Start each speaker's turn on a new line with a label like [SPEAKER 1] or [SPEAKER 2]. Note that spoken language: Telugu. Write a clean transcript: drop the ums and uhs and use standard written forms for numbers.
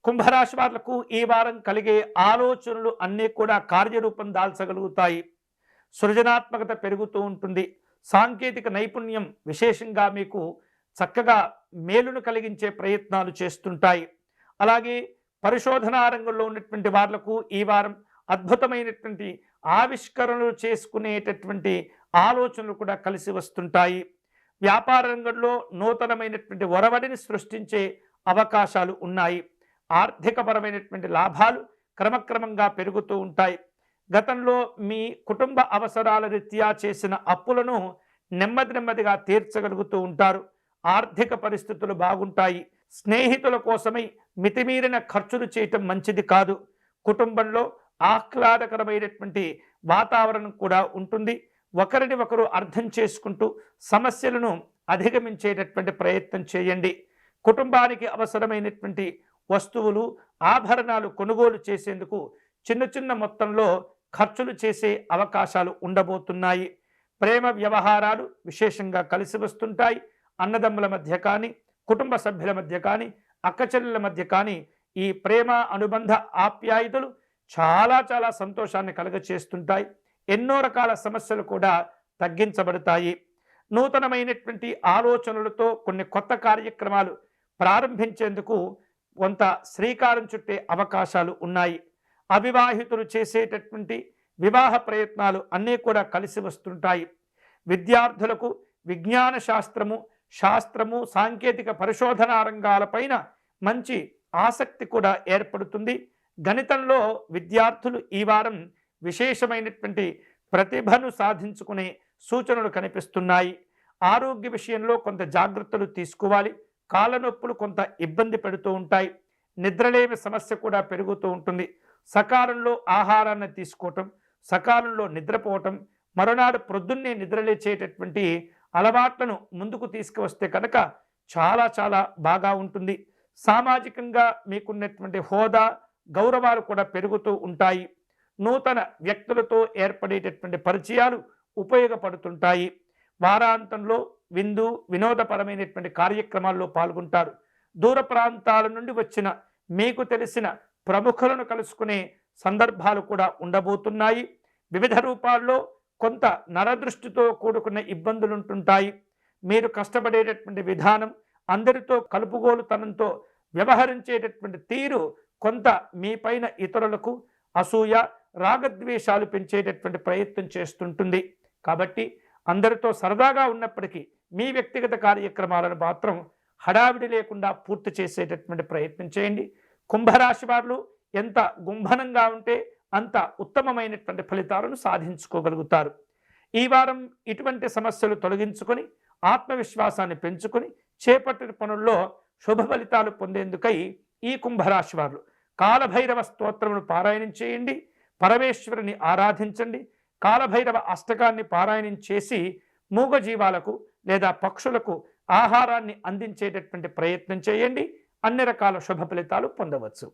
[SPEAKER 1] కుంభరాశి వాళ్లకు ఈ వారం కలిగే ఆలోచనలు అన్నీ కూడా కార్యరూపం దాల్చగలుగుతాయి. సృజనాత్మకత పెరుగుతూ ఉంటుంది. సాంకేతిక నైపుణ్యం విశేషంగా మీకు చక్కగా మేలును కలిగించే ప్రయత్నాలు చేస్తుంటాయి. అలాగే పరిశోధనా రంగంలో ఉన్నటువంటి వాళ్లకు ఈ వారం అద్భుతమైనటువంటి ఆవిష్కరణలు చేసుకునేటటువంటి ఆలోచనలు కూడా కలిసి వస్తుంటాయి. వ్యాపార రంగంలో నూతనమైనటువంటి ఒరవడిని సృష్టించే అవకాశాలు ఉన్నాయి. ఆర్థికపరమైనటువంటి లాభాలు క్రమక్రమంగా పెరుగుతూ ఉంటాయి. గతంలో మీ కుటుంబ అవసరాల రీత్యా చేసిన అప్పులను నెమ్మదిగా తీర్చగలుగుతూ ఉంటారు. ఆర్థిక పరిస్థితులు బాగుంటాయి. స్నేహితుల కోసమై మితిమీరిన ఖర్చులు చేయటం మంచిది కాదు. కుటుంబంలో ఆహ్లాదకరమైనటువంటి వాతావరణం కూడా ఉంటుంది. ఒకరిని ఒకరు అర్థం చేసుకుంటూ సమస్యలను అధిగమించేటటువంటి ప్రయత్నం చేయండి. కుటుంబానికి అవసరమైనటువంటి వస్తువులు ఆభరణాలు కొనుగోలు చేసేందుకు చిన్న మొత్తంలో ఖర్చులు చేసే అవకాశాలు ఉండబోతున్నాయి. ప్రేమ వ్యవహారాలు విశేషంగా కలిసి వస్తుంటాయి. అన్నదమ్ముల మధ్య కానీ, కుటుంబ సభ్యుల మధ్య కానీ, అక్కచెల్లెల మధ్య కానీ ఈ ప్రేమ అనుబంధ ఆప్యాయతలు చాలా సంతోషాన్ని కలుగచేస్తుంటాయి. ఎన్నో రకాల సమస్యలు కూడా తగ్గించబడతాయి. నూతనమైనటువంటి ఆలోచనలతో కొన్ని కొత్త కార్యక్రమాలు ప్రారంభించేందుకు కొంత శ్రీకారం చుట్టే అవకాశాలు ఉన్నాయి. అవివాహితులు చేసేటటువంటి వివాహ ప్రయత్నాలు అన్నీ కూడా కలిసి వస్తుంటాయి. విద్యార్థులకు విజ్ఞాన శాస్త్రము సాంకేతిక పరిశోధనా రంగాలపైన మంచి ఆసక్తి కూడా ఏర్పడుతుంది. గణితంలో విద్యార్థులు ఈ వారం విశేషమైనటువంటి ప్రతిభను సాధించుకునే సూచనలు కనిపిస్తున్నాయి. ఆరోగ్య విషయంలో కొంత జాగ్రత్తలు తీసుకోవాలి. కాళ్ళ నొప్పులు కొంత ఇబ్బంది పెడుతూ ఉంటాయి. నిద్రలేమి సమస్య కూడా పెరుగుతూ ఉంటుంది. సకాలంలో ఆహారాన్ని తీసుకోవటం, సకాలంలో నిద్రపోవటం, మరునాడు ప్రొద్దున్నే నిద్రలేచేటటువంటి అలవాట్లను ముందుకు తీసుకువస్తే కనుక చాలా బాగా ఉంటుంది. సామాజికంగా మీకున్నటువంటి హోదా గౌరవాలు కూడా పెరుగుతూ ఉంటాయి. నూతన వ్యక్తులతో ఏర్పడేటటువంటి పరిచయాలు ఉపయోగపడుతుంటాయి. వారాంతంలో వినోదపరమైనటువంటి కార్యక్రమాల్లో పాల్గొంటారు. దూర ప్రాంతాల నుండి వచ్చిన మీకు తెలిసిన ప్రముఖులను కలుసుకునే సందర్భాలు కూడా ఉండబోతున్నాయి. వివిధ రూపాల్లో కొంత నరదృష్టితో కూడుకున్న ఇబ్బందులు ఉంటుంటాయి. మీరు కష్టపడేటటువంటి విధానం, అందరితో కలుపుగోలుతనంతో వ్యవహరించేటటువంటి తీరు కొంత మీపైన ఇతరులకు అసూయ రాగద్వేషాలు పెంచేటటువంటి ప్రయత్నం చేస్తుంటుంది. కాబట్టి అందరితో సరదాగా ఉన్నప్పటికీ మీ వ్యక్తిగత కార్యక్రమాలను మాత్రం హడావిడి లేకుండా పూర్తి చేసేటటువంటి ప్రయత్నం చేయండి. కుంభరాశి వారు ఎంత గుంభనంగా ఉంటే అంత ఉత్తమమైనటువంటి ఫలితాలను సాధించుకోగలుగుతారు. ఈ వారం ఇటువంటి సమస్యలు తొలగించుకొని ఆత్మవిశ్వాసాన్ని పెంచుకొని చేపట్టిన పనుల్లో శుభ ఫలితాలు పొందేందుకై ఈ కుంభరాశి వారు కాలభైరవ స్తోత్రమును పారాయణం చేయండి. పరమేశ్వరుని ఆరాధించండి. కాలభైరవ అష్టకాన్ని పారాయణం చేసి మూగజీవాలకు లేదా పక్షులకు ఆహారాన్ని అందించేటటువంటి ప్రయత్నం చేయండి. అన్ని రకాల శుభ ఫలితాలు పొందవచ్చు.